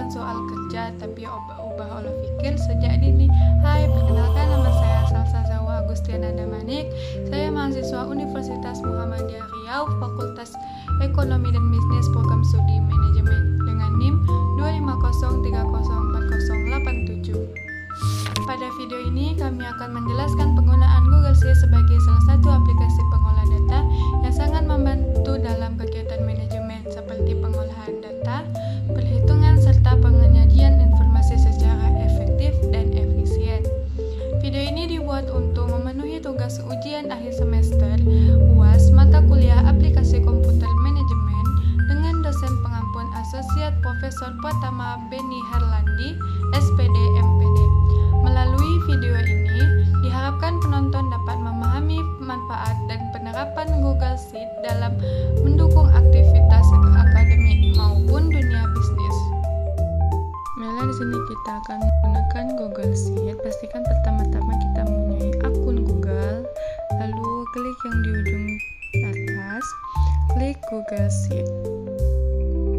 bukan soal kerja, tapi ubah olah pikir sejak dini. Hai, perkenalkan nama saya Salsa Zawa Agustiana Damanik. Saya mahasiswa Universitas Muhammadiyah Riau, Fakultas Ekonomi dan Bisnis, Program Studi Manajemen dengan NIM 250304087. Pada video ini kami akan menjelaskan penggunaan Google Sheets sebagai salah satu aplikasi pengolah data yang sangat membantu dalam kegiatan manajemen seperti pengolahan data, perhitungan, serta penyajian informasi secara efektif dan efisien. Video ini dibuat untuk memenuhi tugas ujian akhir semester UAS mata kuliah aplikasi komputer manajemen dengan dosen pengampun Asosiat Profesor Pratama Beni Harlandi, SPD MPD. Melalui video ini, diharapkan penonton dapat memahami manfaat dan penerapan Google Sheets dalam mendukung aktivitas akademik maupun dunia bisnis. Di sini kita akan menggunakan Google Sheets. Pastikan pertama-tama kita mempunyai akun Google, lalu klik yang di ujung atas, klik Google Sheets.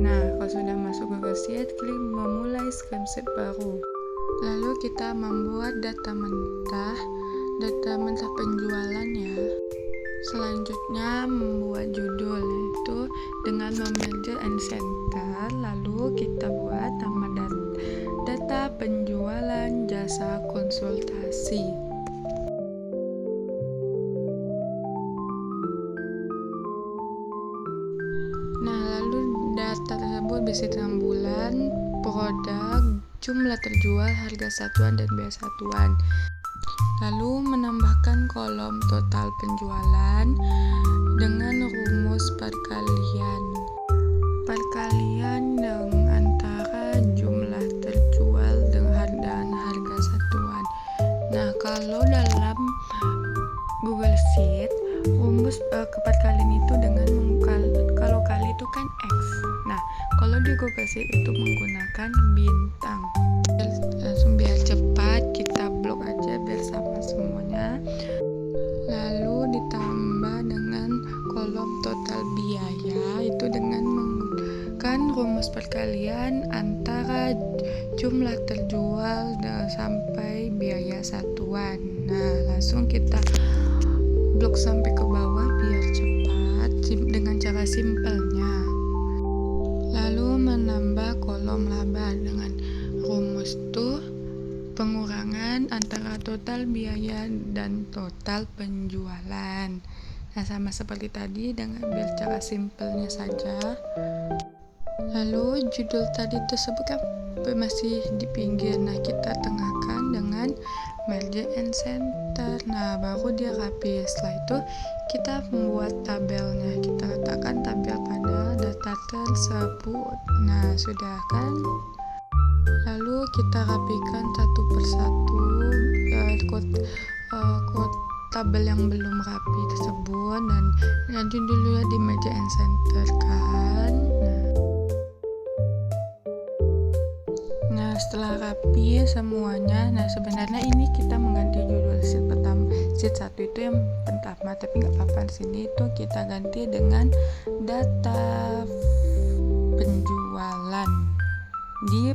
Nah, kalau sudah masuk Google Sheets, klik memulai spreadsheet baru. Lalu kita membuat data mentah penjualan ya. Selanjutnya membuat judul, yaitu dengan memerger and center. Lalu kita buat nama data penjualan jasa konsultasi. Nah, lalu data tersebut berisi dengan bulan, produk, jumlah terjual, harga satuan, dan biaya satuan. Lalu menambahkan kolom total penjualan dengan rumus perkalian antara jumlah terjual dan harga satuan. Nah, kalau dalam Google Sheet rumus perkalian itu dengan kalau kali itu kan X. Nah, kalau di Google Sheet itu menggunakan bintang. Langsung biar cepat kita blok aja biar sama semuanya. Lalu ditambah dengan kolom total biaya itu dengan menggunakan rumus perkalian antara jumlah terjual sampai biaya satuan. Nah, langsung kita blok sampai ke bawah biar cepat dengan cara simpelnya. Lalu menambah kolom laba dengan rumus pengurangan antara total biaya dan total penjualan. Nah, sama seperti tadi dengan biar cara simpelnya saja. Lalu judul tadi tersebut kan masih di pinggir. Nah, kita tengahkan dengan merge and center. Nah, baru dia rapi. Setelah itu kita membuat tabelnya. Kita letakkan tabel pada data tersebut. Nah, sudah kan? Lalu kita rapikan satu persatu tabel yang belum rapi tersebut dan lanjut dulu ya di merge and center kan. Nah, setelah rapi semuanya, nah sebenarnya ini kita mengganti judul sheet pertama, sheet 1 itu yang pertama, tapi nggak apa-apa. Di sini itu kita ganti dengan data penjualan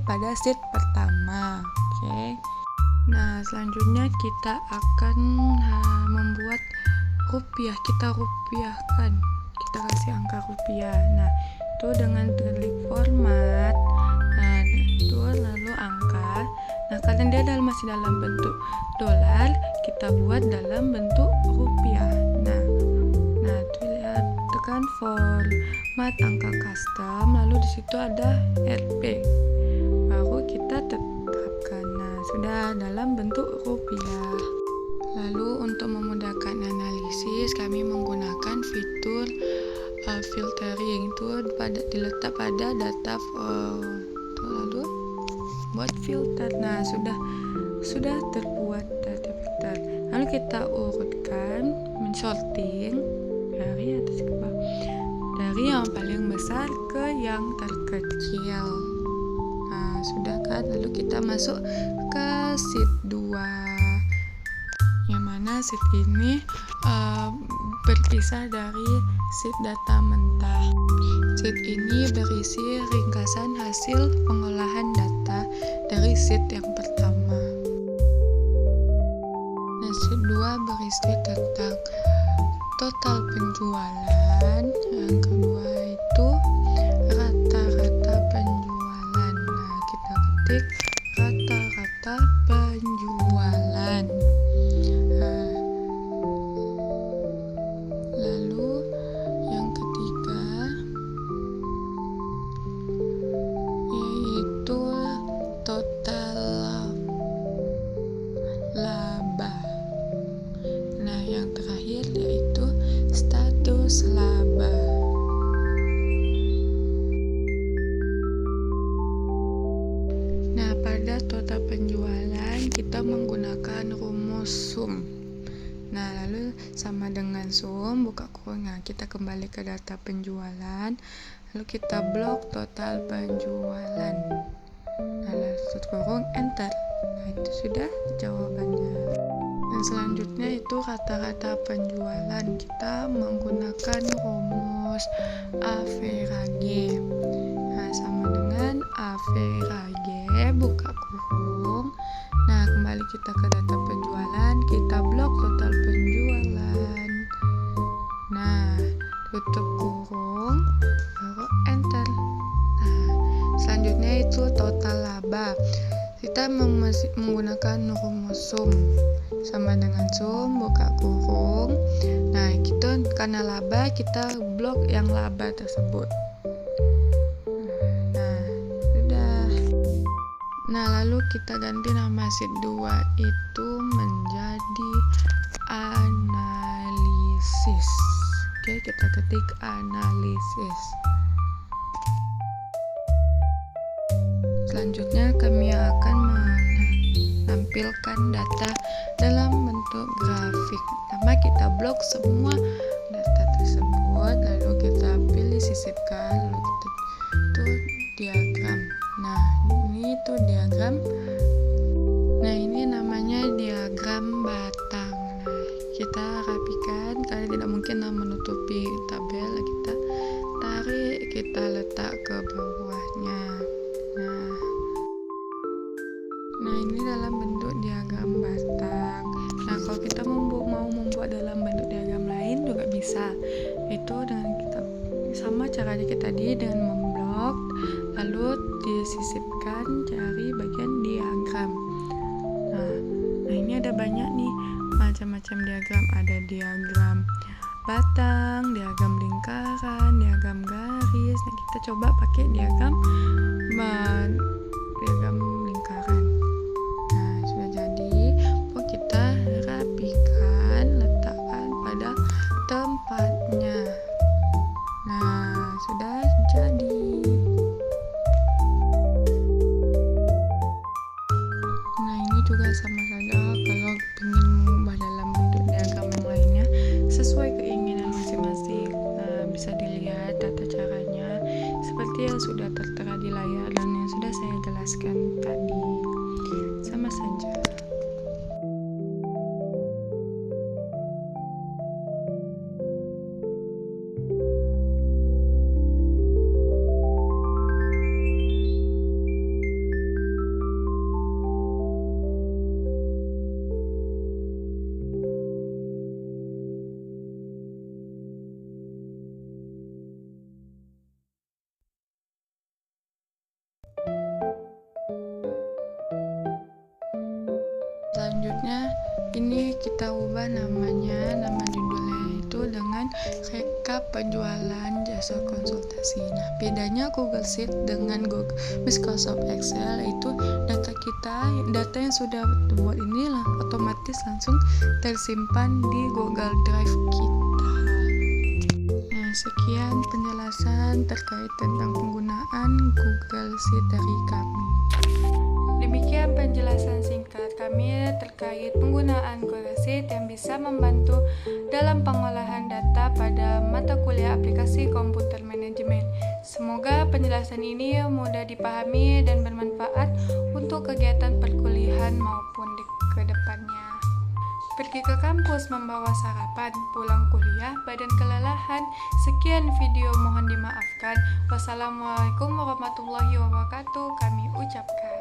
pada sheet pertama. Oke. Nah, selanjutnya kita akan membuat rupiah. Kita rupiahkan, kita kasih angka rupiah. Nah, itu dengan klik format. Nah, itu lalu angka. Nah, karena dia masih dalam bentuk dolar, kita buat dalam bentuk rupiah. Nah, itu lihat, tekan format angka custom, lalu di situ ada Rp. Baru kita tetapkan. Nah, sudah dalam bentuk rupiah. Lalu untuk memudahkan analisis, kami menggunakan fitur filtering itu diletak pada data lalu buat filter. Nah, sudah terbuat data filter. Lalu kita urutkan, mensorting dari atas ke bawah, dari yang paling besar ke yang terkecil. Nah, sudah kan? Lalu kita masuk ke sheet 2, yang mana sheet ini berpisah dari sheet data mentah. Sheet ini berisi ringkasan hasil pengolahan data dari sheet yang pertama. Nah, sheet 2 berisi tentang total penjualan, yang kedua itu rata-rata penjualan. Nah, kita ketik rata-rata penjualan. Lalu yang ketiga yaitu total laba. Nah, yang terakhir yaitu status laba. Nah, pada total penjualan kita menggunakan rumus sum. Nah, lalu sama dengan sum, buka kurung. Nah, kita kembali ke data penjualan, lalu kita blok total penjualan. Nah, lalu tutup kurung, enter. Nah, itu sudah jawabannya. Dan selanjutnya itu rata-rata penjualan. Kita menggunakan rumus average. Nah, sama dengan average, buka kurung. Nah, kembali kita ke data penjualan, kita blok total penjualan. Nah, tutup kurung, baru enter. Nah, selanjutnya itu total laba. Kita menggunakan rumus sum. Sama dengan sum, buka kurung. Nah, kita karena laba, kita blok yang laba tersebut. Nah, lalu kita ganti nama sheet 2 itu menjadi analisis. Oke, kita ketik analisis. Selanjutnya kami akan menampilkan data dalam bentuk grafik. Pertama kita blok semua data tersebut, lalu kita pilih sisipkan, lalu kita tuh diagram. Nah, ini tuh diagram. Nah, ini namanya diagram batang. Nah, kita rapikan karena tidak mungkin menutupi tabel, kita tarik, kita letak ke bawahnya. Nah, ini dalam bentuk diagram batang. Nah, kalau kita mau membuat dalam bentuk diagram lain juga bisa. Itu dengan kita sama caranya kita tadi dengan memblok, lalu disisipkan, cari bagian diagram. Nah, ini ada banyak nih macam-macam diagram. Ada diagram batang, diagram lingkaran, diagram garis. Nah, kita coba pakai diagram lingkaran. Nah, sudah jadi. Kita rapikan, letakkan pada tempatnya. Nah, sudah jadi. Nah, ini juga sama saja kalau ingin mengubah dalam bentuk diagram yang lainnya sesuai keinginan masing-masing. Nah, bisa dilihat tata caranya seperti yang sudah tertera di layar dan yang sudah saya jelaskan tadi. Sama saja. Selanjutnya ini kita ubah namanya, nama judulnya itu dengan rekap penjualan jasa konsultasi. Nah, bedanya Google Sheet dengan Microsoft Excel itu data yang sudah dibuat ini otomatis langsung tersimpan di Google Drive kita. Nah, sekian penjelasan terkait tentang penggunaan Google Sheet dari kami. Demikian penjelasan singkat kami terkait penggunaan Google Sheet yang bisa membantu dalam pengolahan data pada mata kuliah aplikasi komputer manajemen. Semoga penjelasan ini mudah dipahami dan bermanfaat untuk kegiatan perkuliahan maupun di kedepannya. Pergi ke kampus membawa sarapan, pulang kuliah badan kelelahan. Sekian video, mohon dimaafkan. Wassalamualaikum warahmatullahi wabarakatuh kami ucapkan.